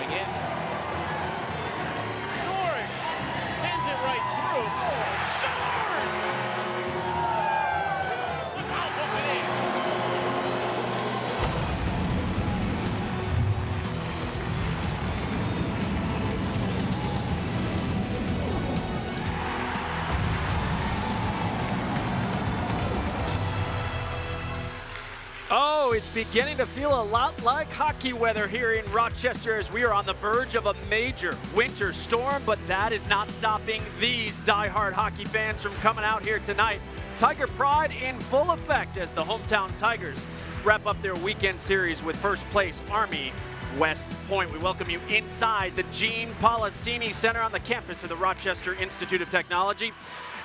coming in. George sends it right through. George! Look out, puts it in. Oh, it's beginning to feel a lot like hockey weather here in Rochester as we are on the verge of a major winter storm, but that is not stopping these diehard hockey fans from coming out here tonight. Tiger pride in full effect as the hometown Tigers wrap up their weekend series with first place Army West Point. We welcome you inside the Gene Policini Center on the campus of the Rochester Institute of Technology.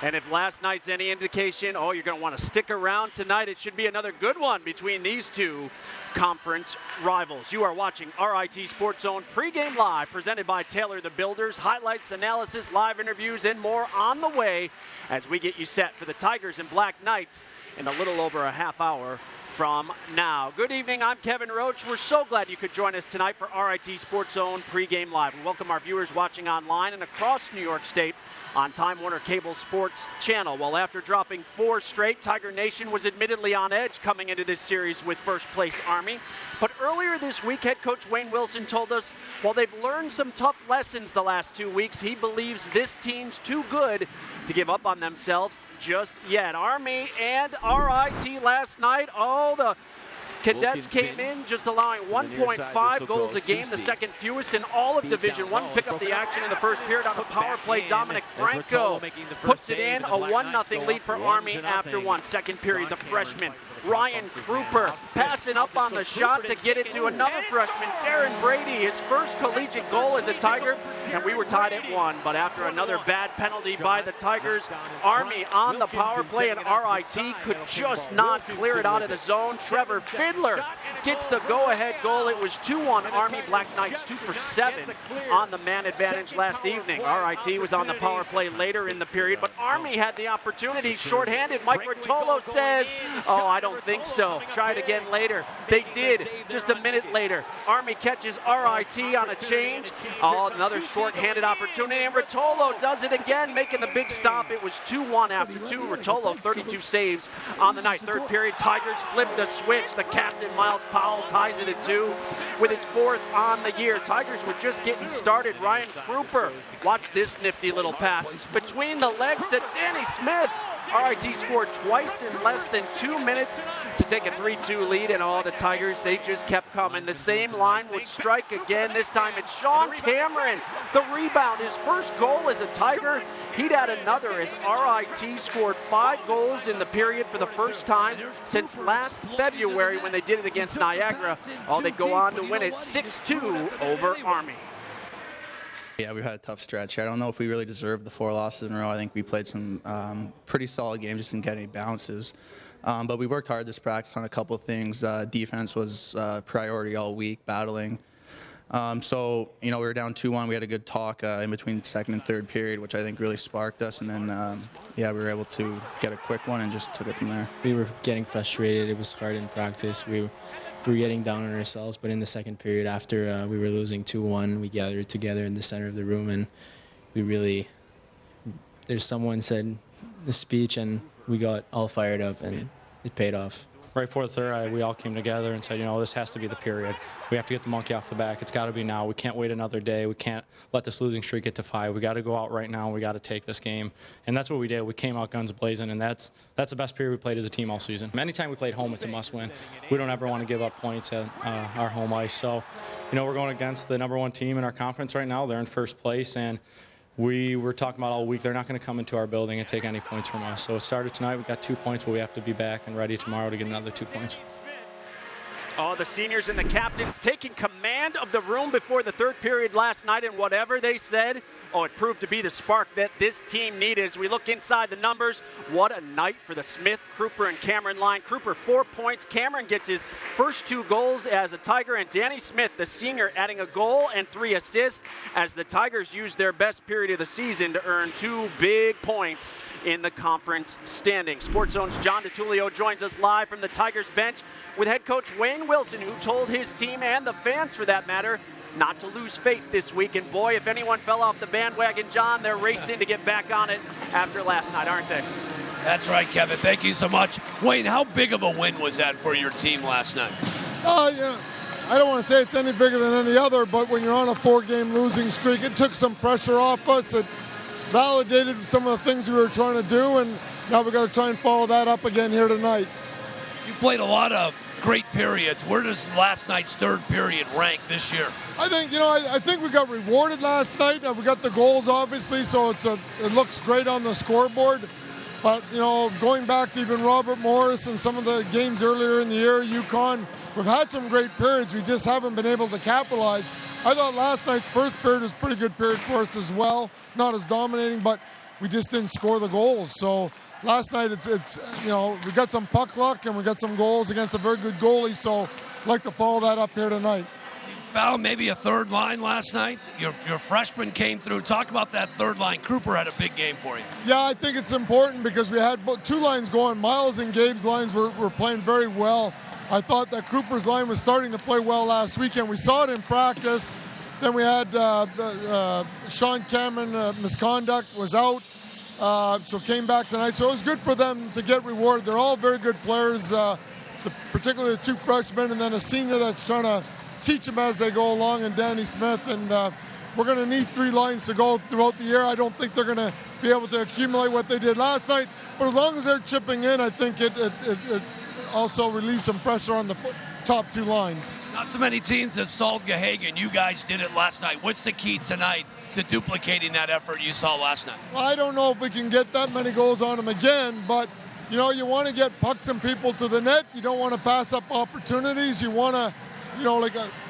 And if last night's any indication, oh, you're going to want to stick around tonight, it should be another good one between these two conference rivals. You are watching RIT SportsZone pregame live, presented by Taylor the Builders. Highlights, analysis, live interviews, and more on the way as we get you set for the Tigers and Black Knights in a little over a half hour from now. Good evening, I'm Kevin Roach. We're so glad you could join us tonight for RIT SportsZone pregame live. We welcome our viewers watching online and across New York State on Time Warner Cable Sports Channel. Well, after dropping 4 straight, Tiger Nation was admittedly on edge coming into this series with first place Army. But earlier this week, head coach Wayne Wilson told us while they've learned some tough lessons the last 2 weeks, he believes this team's too good to give up on themselves just yet. Army and RIT last night, oh, the Cadets came in just allowing 1.5 goals a game, the second fewest in all of Division I. Pick up the action in the first period on the power play. Dominic Franco puts it in, a 1-0 lead for Army after one. Second period, the freshman Ryan Kruper passing up on the shot to get it to another freshman, Darren Brady, his first collegiate goal as a Tiger, and we were tied at 1. But after another bad penalty by the Tigers, Army on the power play, and RIT could just not clear it out of the zone. Trevor Fiddler gets the go-ahead goal. It was 2-1 Army. Black Knights 2 for 7 on the man advantage last evening. RIT was on the power play later in the period, but Army had the opportunity. Shorthanded, Mike Rotolo says, oh, I don't think so. Try it again later. They did just a minute later. Army catches RIT on a change. Oh, another shorthanded opportunity, and Rotolo does it again, making the big stop. It was 2-1 after 2. Rotolo, 32 saves on the night. Third period, Tigers flip the switch. The captain, Miles Powell, ties it at 2 with his 4th on the year. Tigers were just getting started. Ryan Kruper, watch this nifty little pass between the legs to Danny Smith. RIT scored twice in less than 2 minutes to take a 3-2 lead, and all the Tigers, they just kept coming. The same line would strike again. This time it's Sean Cameron. The rebound, his first goal as a Tiger. He'd add another as RIT scored 5 goals in the period for the first time since last February when they did it against Niagara. Oh, they go on to win it 6-2 over Army. Yeah, we've had a tough stretch. I don't know if we really deserved the 4 losses in a row. I think we played some pretty solid games, just didn't get any bounces. But we worked hard this practice on a couple of things. Defense was priority all week, battling. So, you know, we were down 2-1. We had a good talk in between second and third period, which I think really sparked us. And then, yeah, we were able to get a quick one and just took it from there. We were getting frustrated. It was hard in practice. We were getting down on ourselves. But in the second period, after we were losing 2-1, we gathered together in the center of the room, and we really, there's someone said the speech, and we got all fired up, and it paid off. Right before the third, we all came together and said, you know, this has to be the period. We have to get the monkey off the back. It's got to be now. We can't wait another day. We can't let this losing streak get to 5. We got to go out right now. We got to take this game. And that's what we did. We came out guns blazing, and that's the best period we played as a team all season. Anytime we played home, it's a must-win. We don't ever want to give up points at our home ice. So, you know, we're going against the #1 team in our conference right now. They're in first place, and we were talking about all week, they're not going to come into our building and take any points from us. So it started tonight. We got 2 points, but we have to be back and ready tomorrow to get another 2 points. Oh, the seniors and the captains taking command of the room before the third period last night, and whatever they said, oh, it proved to be the spark that this team needed. As we look inside the numbers, what a night for the Smith, Kruper, and Cameron line. Kruper, 4 points. Cameron gets his first 2 goals as a Tiger, and Danny Smith, the senior, adding a goal and 3 assists as the Tigers used their best period of the season to earn 2 big points in the conference standings. SportsZone's John DiTullio joins us live from the Tigers bench with head coach Wayne Wilson, who told his team and the fans, for that matter, not to lose faith this week. And boy, if anyone fell off the bandwagon, John, they're racing to get back on it after last night, aren't they? That's right, Kevin. Thank you so much. Wayne, how big of a win was that for your team last night? I don't want to say it's any bigger than any other, but when you're on a 4-game losing streak, it took some pressure off us. It validated some of the things we were trying to do, and now we've got to try and follow that up again here tonight. You played a lot of great periods. Where does last night's third period rank this year? I think, I think we got rewarded last night. We got the goals, obviously, so it looks great on the scoreboard. But, going back to even Robert Morris and some of the games earlier in the year, UConn, we've had some great periods. We just haven't been able to capitalize. I thought last night's first period was a pretty good period for us as well. Not as dominating, but we just didn't score the goals. So last night, we got some puck luck and we got some goals against a very good goalie. So I'd like to follow that up here tonight. You found maybe a third line last night. Your freshman came through. Talk about that third line. Cooper had a big game for you. Yeah, I think it's important because we had two lines going. Miles and Gabe's lines were playing very well. I thought that Cooper's line was starting to play well last weekend. We saw it in practice. Then we had Sean Cameron, misconduct, was out, so came back tonight. So it was good for them to get rewarded. They're all very good players, particularly the two freshmen, and then a senior that's trying to teach them as they go along, and Danny Smith. And we're going to need 3 lines to go throughout the year. I don't think they're going to be able to accumulate what they did last night. But as long as they're chipping in, I think it also released some pressure on the top 2 lines. Not too many teams have solved Gahagan. You guys did it last night. What's the key tonight to duplicating that effort you saw last night? Well, I don't know if we can get that many goals on them again, but you want to get pucks and people to the net. You don't want to pass up opportunities. You want to,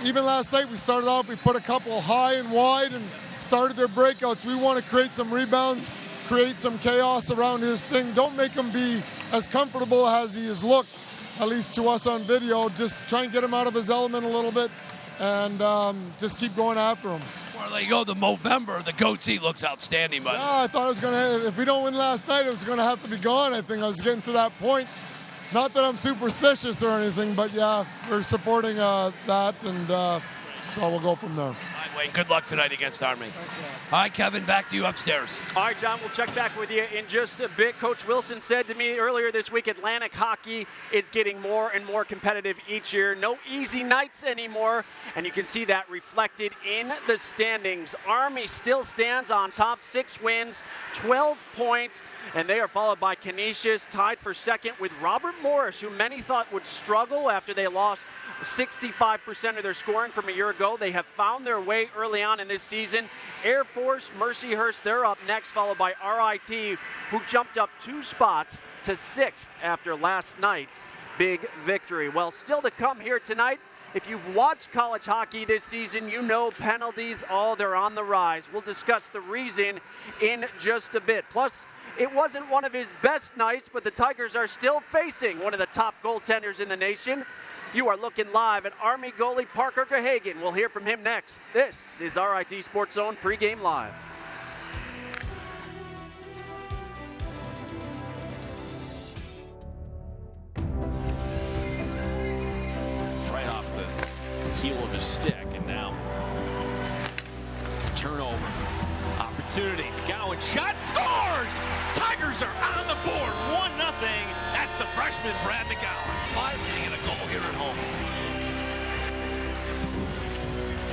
even last night we started off, we put a couple high and wide and started their breakouts. We want to create some rebounds, create some chaos around his thing. Don't make him be as comfortable as he has looked, at least to us on video. Just try and get him out of his element a little bit and just keep going after him. Before they go to Movember, the goatee looks outstanding, buddy. Yeah, I thought it was going to, if we don't win last night, it was going to have to be gone. I think I was getting to that point. Not that I'm superstitious or anything, but yeah, we're supporting that, and so we'll go from there. All right, Wayne, good luck tonight against Army. All right, Kevin, back to you upstairs. All right, John, we'll check back with you in just a bit. Coach Wilson said to me earlier this week, Atlantic hockey is getting more and more competitive each year. No easy nights anymore, and you can see that reflected in the standings. Army still stands on top, 6 wins, 12 points, and they are followed by Canisius, tied for second with Robert Morris, who many thought would struggle after they lost 65% of their scoring from a year ago. They have found their way early on in this season. Air Force, Mercyhurst, they're up next, followed by RIT, who jumped up 2 spots to 6th after last night's big victory. Well, still to come here tonight. If you've watched college hockey this season, you know penalties, they're on the rise. We'll discuss the reason in just a bit. Plus, it wasn't one of his best nights, but the Tigers are still facing one of the top goaltenders in the nation. You are looking live at Army goalie Parker Gahagan. We'll hear from him next. This is RIT SportsZone Pregame Live. Right off the heel of his stick, and now turnover. Opportunity. McGowan shot, scores! Tigers are on the board, 1-0. That's the freshman, Brad McGowan. Finally getting a goal here at home.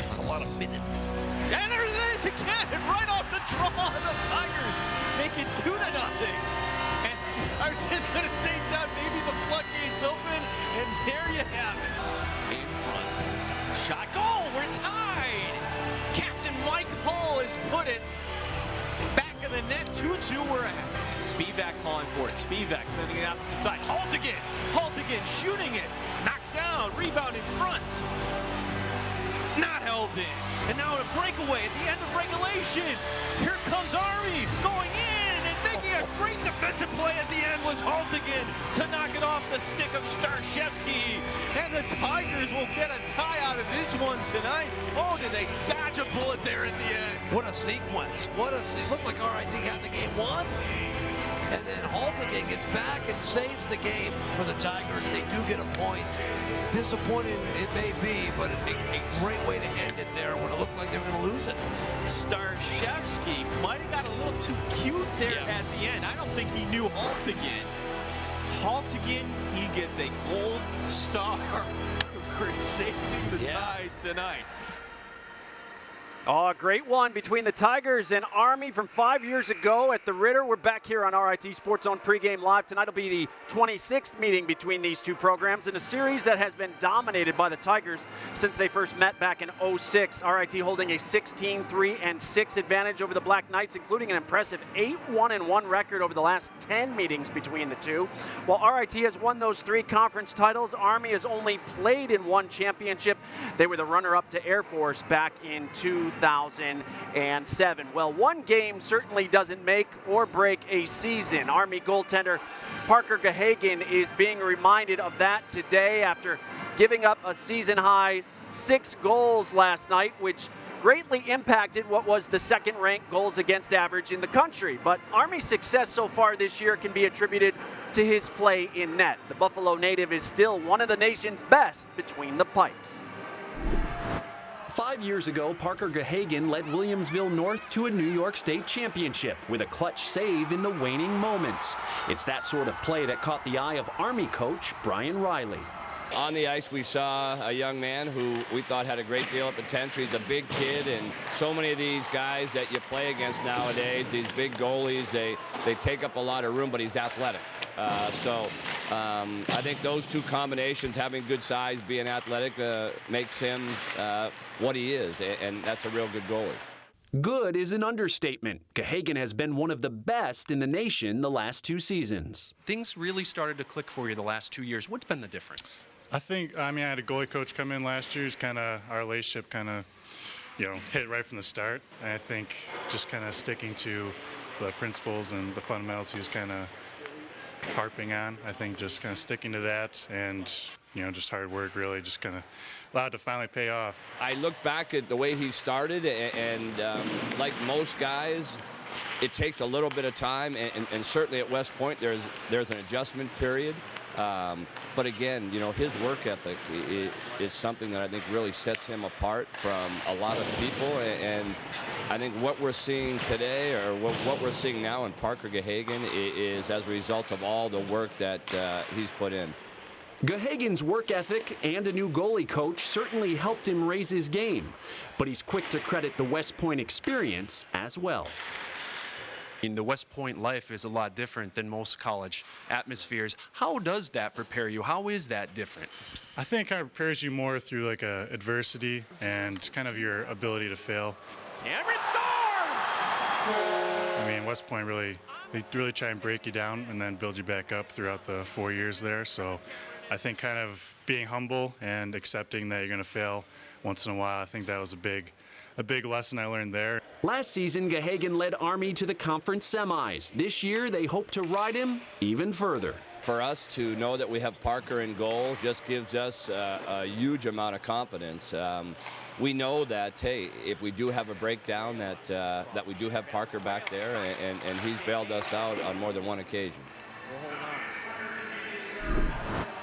That's a lot of minutes. And there it is again, right off the draw. The Tigers make it 2-0. And I was just going to say, John, maybe the floodgates open, and there you have it. In front. Shot, goal, we're tied. Captain Mike Hull has put it back in the net, 2-2 we're at. Spivak calling for it. Spivak sending it out to the side. Haltigan shooting it. Knocked down, rebound in front. Not held in. And now a breakaway at the end of regulation. Here comes Army going in and making a great defensive play at the end was Haltigan to knock it off the stick of Starshevsky. And the Tigers will get a tie out of this one tonight. Oh, did they dodge a bullet there at the end. What a sequence. Looked like RIT had the game won. And then Haltigan gets back and saves the game for the Tigers. They do get a point. Disappointing it may be, but a great way to end it there. looked like they were going to lose it. Starshevsky might have got a little too cute there at the end. I don't think he knew Haltigan. Haltigan, he gets a gold star for saving the Tide tonight. Oh, a great one between the Tigers and Army from 5 years ago at the Ritter. We're back here on RIT SportsZone Pregame Live. Tonight will be the 26th meeting between these two programs in a series that has been dominated by the Tigers since they first met back in '06. RIT holding a 16-3-6 advantage over the Black Knights, including an impressive 8-1-1 record over the last 10 meetings between the two. While RIT has won those 3 conference titles, Army has only played in 1 championship. They were the runner-up to Air Force back in 2007. Well, 1 game certainly doesn't make or break a season. Army goaltender Parker Gahagan is being reminded of that today after giving up a season-high 6 goals last night, which greatly impacted what was the second-ranked goals against average in the country. But Army's success so far this year can be attributed to his play in net. The Buffalo native is still one of the nation's best between the pipes. 5 years ago, Parker Gahagan led Williamsville North to a New York State championship with a clutch save in the waning moments. It's that sort of play that caught the eye of Army coach Brian Riley. On the ice, we saw a young man who we thought had a great deal of potential. He's a big kid, and so many of these guys that you play against nowadays, these big goalies, they take up a lot of room, but he's athletic. I think those 2 combinations, having good size, being athletic, makes him what he is, and that's a real good goalie. Good is an understatement. Gahagan has been one of the best in the nation the last 2 seasons. Things really started to click for you the last 2 years. What's been the difference? I had a goalie coach come in last year. Our relationship hit right from the start. And I think just kind of sticking to the principles and the fundamentals he was kind of harping on. I think just kind of sticking to that and, just hard work really just kind of allowed to finally pay off. I look back at the way he started, and like most guys, it takes a little bit of time, and certainly at West Point there's an adjustment period. But again, his work ethic is something that I think really sets him apart from a lot of people. And I think what we're seeing today, or what we're seeing now in Parker Gahagan, is as a result of all the work that he's put in. Gahagan's work ethic and a new goalie coach certainly helped him raise his game, but he's quick to credit the West Point experience as well. The West Point life is a lot different than most college atmospheres. How does that prepare you? How is that different? I think it prepares you more through adversity and kind of your ability to fail. Everett scores! West Point they really try and break you down and then build you back up throughout the 4 years there. So I think kind of being humble and accepting that you're going to fail once in a while, I think that was a big lesson I learned there. Last season, Gahagan led Army to the conference semis. This year, they hope to ride him even further. For us to know that we have Parker in goal just gives us a huge amount of confidence. We know that, hey, if we do have a breakdown, that we do have Parker back there, and he's bailed us out on more than 1 occasion.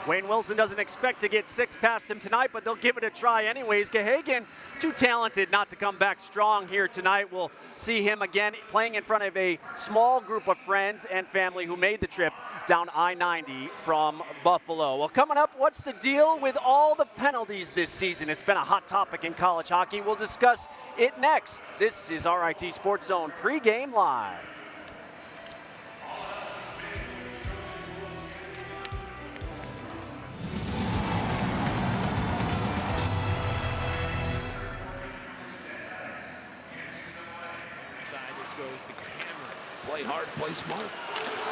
Wayne Wilson doesn't expect to get 6 past him tonight, but they'll give it a try anyways. Gahagan, too talented not to come back strong here tonight. We'll see him again playing in front of a small group of friends and family who made the trip down I-90 from Buffalo. Well, coming up, what's the deal with all the penalties this season? It's been a hot topic in college hockey. We'll discuss it next. This is RIT SportsZone Pregame Live. Play hard, play smart.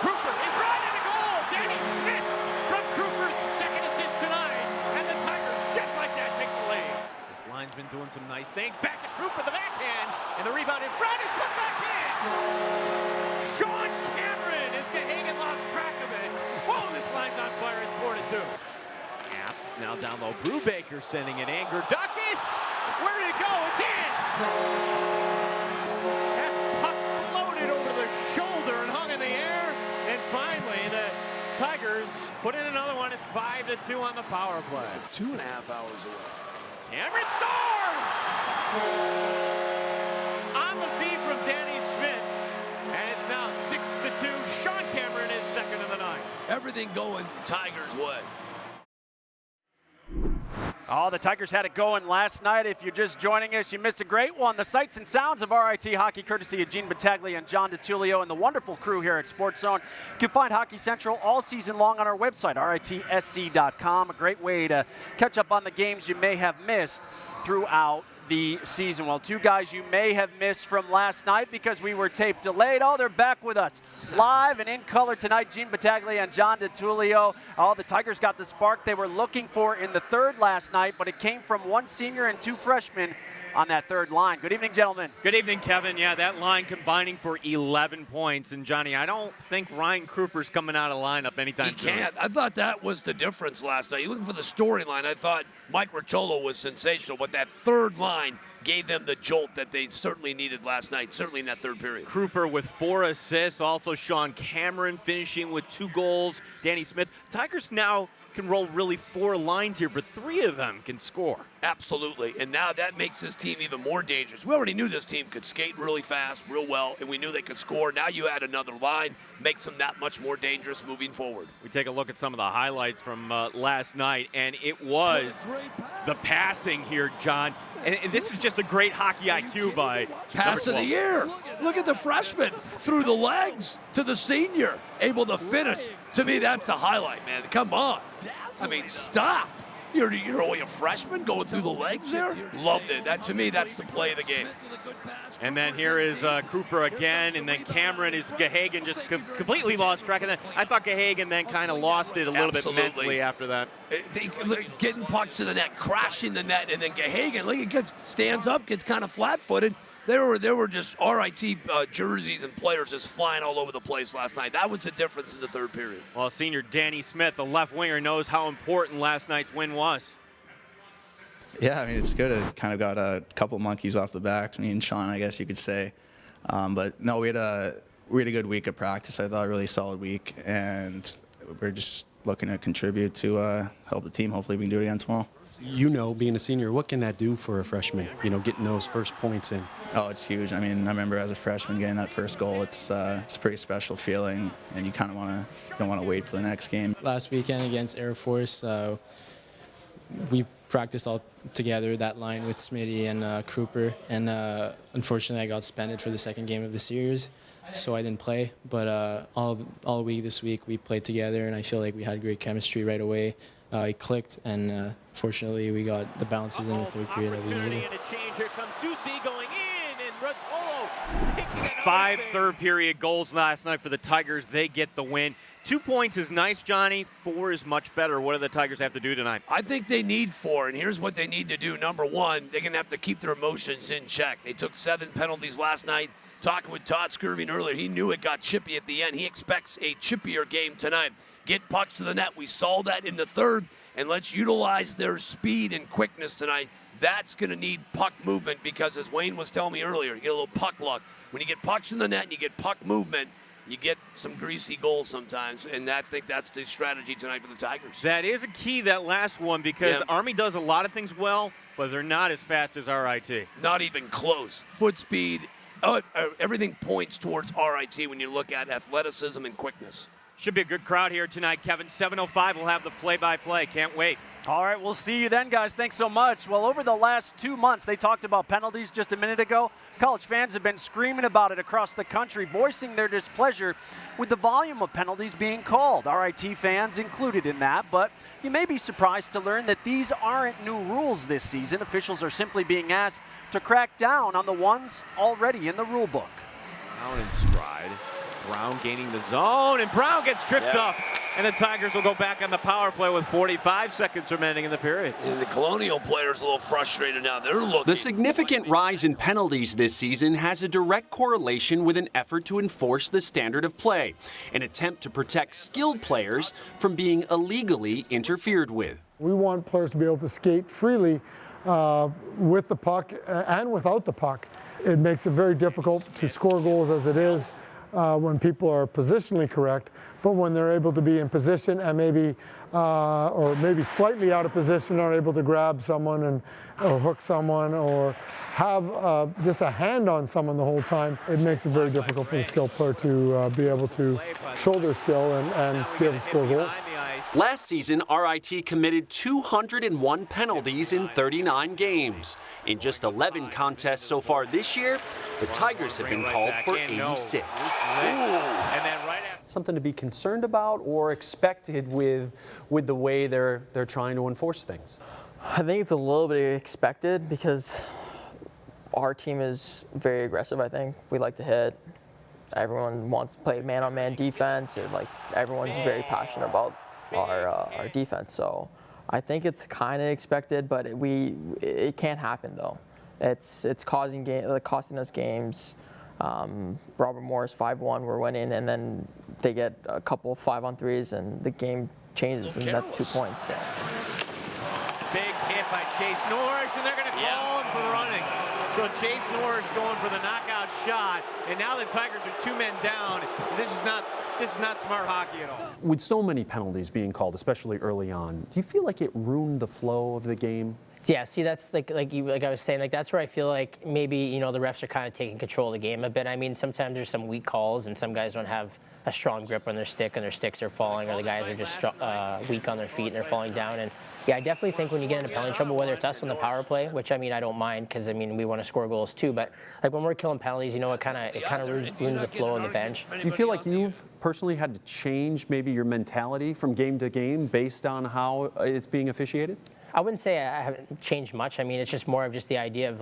Cooper in front of the goal. Danny Smith from Cooper's second assist tonight. And the Tigers, just like that, take the lead. This line's been doing some nice things. Back to Cooper, the backhand. And the rebound in front is put back in. Sean Cameron, as Gahagan lost track of it. Whoa, this line's on fire. It's 4-2. Apt now down low. Brubaker sending it. Anger Duckus. Where did it go? It's in. Shoulder and hung in the air, and finally the Tigers put in another one. It's 5-2 on the power play. 2.5 hours away. Everett scores! everything going Tigers' way. Oh, the Tigers had it going last night. If you're just joining us, you missed a great one. The sights and sounds of RIT hockey, courtesy of Gene Battaglia and John DiTullio and the wonderful crew here at SportsZone. You can find Hockey Central all season long on our website, ritsc.com. A great way to catch up on the games you may have missed throughout the season. Well, two guys you may have missed from last night because we were tape delayed. Oh, they're back with us live and in color tonight. Gene Battaglia and John DiTullio. Oh, the Tigers got the spark they were looking for in the third last night, but it came from one senior and two freshmen on that third line. Good evening, gentlemen. Good evening, Kevin. Yeah, that line combining for 11 points. And, Johnny, I don't think Ryan Kruper's coming out of lineup anytime soon. He can't. I thought that was the difference last night. You're looking for the storyline. I thought Mike Ricciolo was sensational, but that third line gave them the jolt that they certainly needed last night, certainly in that third period. Kruper with 4 assists. Also, Sean Cameron finishing with 2 goals. Danny Smith. Tigers now can roll really 4 lines here, but 3 of them can score. Absolutely, and now that makes this team even more dangerous. We already knew this team could skate really fast, real well, and we knew they could score. Now you add another line, makes them that much more dangerous moving forward. We take a look at some of the highlights from last night, and it was the passing here, John. And this is just a great hockey IQ by Pass of the year. Look at the freshman through the legs to the senior, able to finish. To me, that's a highlight, man. Come on. I mean, stop. You're a freshman going through the legs there? Loved it. That, to me, that's the play of the game. And then here is Kruper again, and then Cameron is Gahagen just completely lost track. And then I thought Gahagen then kind of lost it a little bit mentally after that. Getting pucks to the net, crashing the net, and then Gahagen, look, he stands up, gets kind of flat-footed. There were just RIT jerseys and players just flying all over the place last night. That was the difference in the third period. Well, senior Danny Smith, the left winger, knows how important last night's win was. Yeah, I mean, it's good. It kind of got a couple monkeys off the back. Me and Sean, I guess you could say. But no, we had a good week of practice. I thought a really solid week, and we're just looking to contribute to help the team. Hopefully, we can do it again tomorrow. You know, being a senior, what can that do for a freshman? You know, getting those first points in. Oh, it's huge. I mean, I remember as a freshman getting that first goal. It's a pretty special feeling, and you kind of don't want to wait for the next game. Last weekend against Air Force, we practiced all together, that line with Smitty and Kruper, and unfortunately I got suspended for the second game of the series, so I didn't play. But all week this week we played together, and I feel like we had great chemistry right away. It clicked, and fortunately we got the bounces in the third period that we needed. And a change. Here comes Susi going in, and Rotolo picking it up. 5 third-period goals last night for the Tigers. They get the win. 2 points is nice, Johnny. 4 is much better. What do the Tigers have to do tonight? I think they need 4, and here's what they need to do. Number 1, they're going to have to keep their emotions in check. They took 7 penalties last night. Talking with Todd Skirving earlier, he knew it got chippy at the end. He expects a chippier game tonight. Get pucks to the net. We saw that in the third, and let's utilize their speed and quickness tonight. That's going to need puck movement because, as Wayne was telling me earlier, you get a little puck luck. When you get pucks in the net and you get puck movement, you get some greasy goals sometimes, and I think that's the strategy tonight for the Tigers. That is a key, that last one, because Army does a lot of things well, but they're not as fast as RIT. Not even close. Foot speed, everything points towards RIT when you look at athleticism and quickness. Should be a good crowd here tonight, Kevin. 7:05, we'll have the play-by-play. Can't wait. All right, we'll see you then, guys. Thanks so much. Well, over the last 2 months, they talked about penalties just a minute ago. College fans have been screaming about it across the country, voicing their displeasure with the volume of penalties being called. RIT fans included in that, but you may be surprised to learn that these aren't new rules this season. Officials are simply being asked to crack down on the ones already in the rule book. Brown in stride. Brown gaining the zone, and Brown gets tripped up. And the Tigers will go back on the power play with 45 seconds remaining in the period. And the Colonial players a little frustrated now. They're looking. The significant rise in penalties this season has a direct correlation with an effort to enforce the standard of play, an attempt to protect skilled players from being illegally interfered with. We want players to be able to skate freely with the puck and without the puck. It makes it very difficult to score goals as it is. When people are positionally correct, but when they're able to be in position and maybe or maybe slightly out of position, aren't able to grab someone or hook someone or have just a hand on someone the whole time, it makes it very difficult for the skilled player to be able to show their skill and be able to score goals. Last season, RIT committed 201 penalties in 39 games. In just 11 contests so far this year, the Tigers have been called for 86. Something to be concerned about or expected with the way they're trying to enforce things? I think it's a little bit expected because our team is very aggressive, I think. We like to hit. Everyone wants to play man-on-man defense. Everyone's very passionate about our defense. So I think it's kind of expected, but it can't happen though. It's costing us games. Robert Morris 5-1, we're winning, and then they get a couple 5-on-3s, and the game changes, and that's 2 points. So. Big hit by Chase Norris, and they're going to call him for running. So Chase Norris going for the knockout shot, and now the Tigers are 2 men down. This is not smart hockey at all. With so many penalties being called, especially early on, do you feel like it ruined the flow of the game? Yeah, see, that's like I was saying, that's where I feel like maybe, the refs are kind of taking control of the game a bit. I mean, sometimes there's some weak calls, and some guys don't have a strong grip on their stick, and their sticks are falling, or the guys are just weak on their feet and they're falling down. And yeah, I definitely think when you get into penalty trouble, whether it's us on the power play, which I don't mind because we want to score goals too, but like when we're killing penalties, it kind of ruins the flow on the bench. Do you feel like you've personally had to change maybe your mentality from game to game based on how it's being officiated? I wouldn't say I haven't changed much. It's just more of just the idea of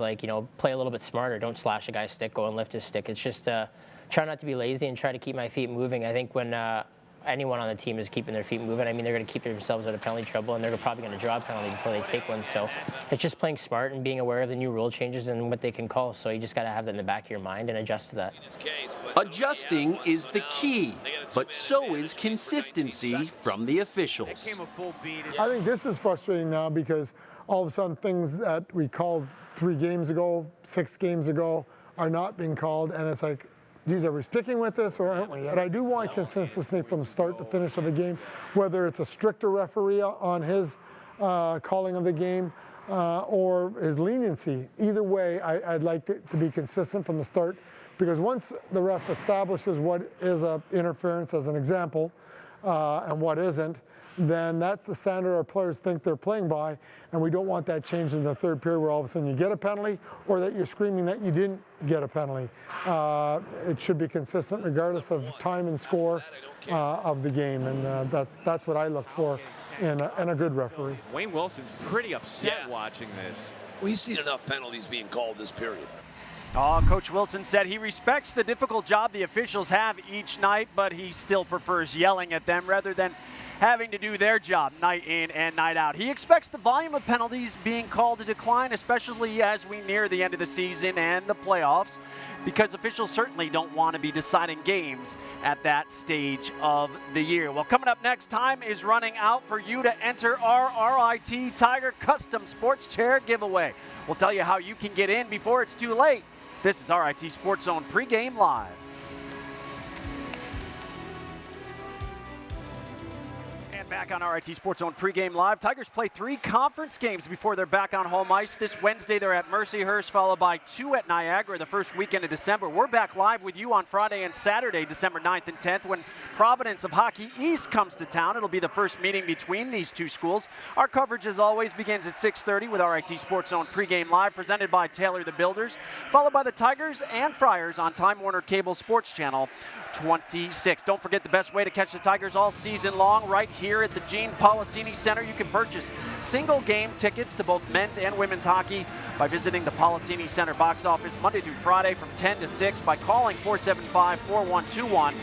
play a little bit smarter. Don't slash a guy's stick, go and lift his stick. It's just try not to be lazy and try to keep my feet moving. I think when anyone on the team is keeping their feet moving, they're going to keep themselves out of penalty trouble, and they're probably going to draw a penalty before they take one. So it's just playing smart and being aware of the new rule changes and what they can call. So you just got to have that in the back of your mind and adjust to that. Adjusting is the key, but so is consistency from the officials. I think this is frustrating now because all of a sudden things that we called 3 games ago, 6 games ago are not being called, and it's like, geez, are we sticking with this or aren't we? And I do want consistency from start to finish of a game, whether it's a stricter referee on his calling of the game or his leniency. Either way, I'd like it to be consistent from the start, because once the ref establishes what is an interference, as an example, and what isn't, then that's the standard our players think they're playing by, and we don't want that change in the third period where all of a sudden you get a penalty or that you're screaming that you didn't get a penalty. It should be consistent regardless of time and score of the game, and that's what I look for in a good referee. Wayne Wilson's pretty upset watching this. We've seen enough penalties being called this period. Coach Wilson said he respects the difficult job the officials have each night, but he still prefers yelling at them rather than having to do their job night in and night out. He expects the volume of penalties being called to decline, especially as we near the end of the season and the playoffs, because officials certainly don't want to be deciding games at that stage of the year. Well, coming up next, time is running out for you to enter our RIT Tiger Custom Sports Chair giveaway. We'll tell you how you can get in before it's too late. This is RIT SportsZone Pregame Live. Back on RIT SportsZone Pregame Live. Tigers play 3 conference games before they're back on home ice. This Wednesday they're at Mercyhurst, followed by 2 at Niagara the first weekend of December. We're back live with you on Friday and Saturday, December 9th and 10th, when Providence of Hockey East comes to town. It'll be the first meeting between these 2 schools. Our coverage, as always, begins at 6:30 with RIT SportsZone Pregame Live, presented by Taylor the Builders, followed by the Tigers and Friars on Time Warner Cable Sports Channel 26. Don't forget the best way to catch the Tigers all season long, right here at the Gene Policini Center. You can purchase single game tickets to both men's and women's hockey by visiting the Policini Center box office Monday through Friday from 10 to 6 by calling 475-4121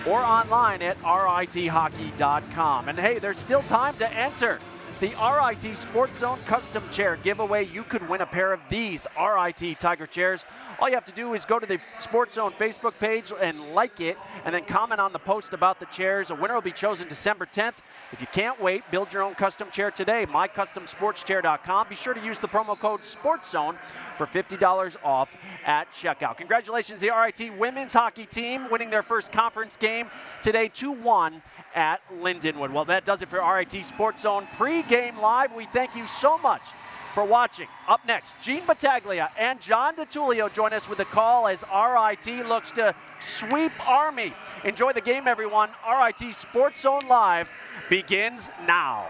or online at rithockey.com. And hey, there's still time to enter. the RIT SportsZone Custom Chair Giveaway. You could win a pair of these RIT Tiger chairs. All you have to do is go to the SportsZone Facebook page and like it, and then comment on the post about the chairs. A winner will be chosen December 10th. If you can't wait, build your own custom chair today. MyCustomSportsChair.com. Be sure to use the promo code SportsZone for $50 off at checkout. Congratulations to the RIT women's hockey team winning their first conference game today, 2-1 at Lindenwood. Well, that does it for RIT SportsZone Pregame Live. We thank you so much for watching. Up next, Gene Battaglia and John DeTulio join us with a call as RIT looks to sweep Army. Enjoy the game, everyone. RIT SportsZone Live begins now.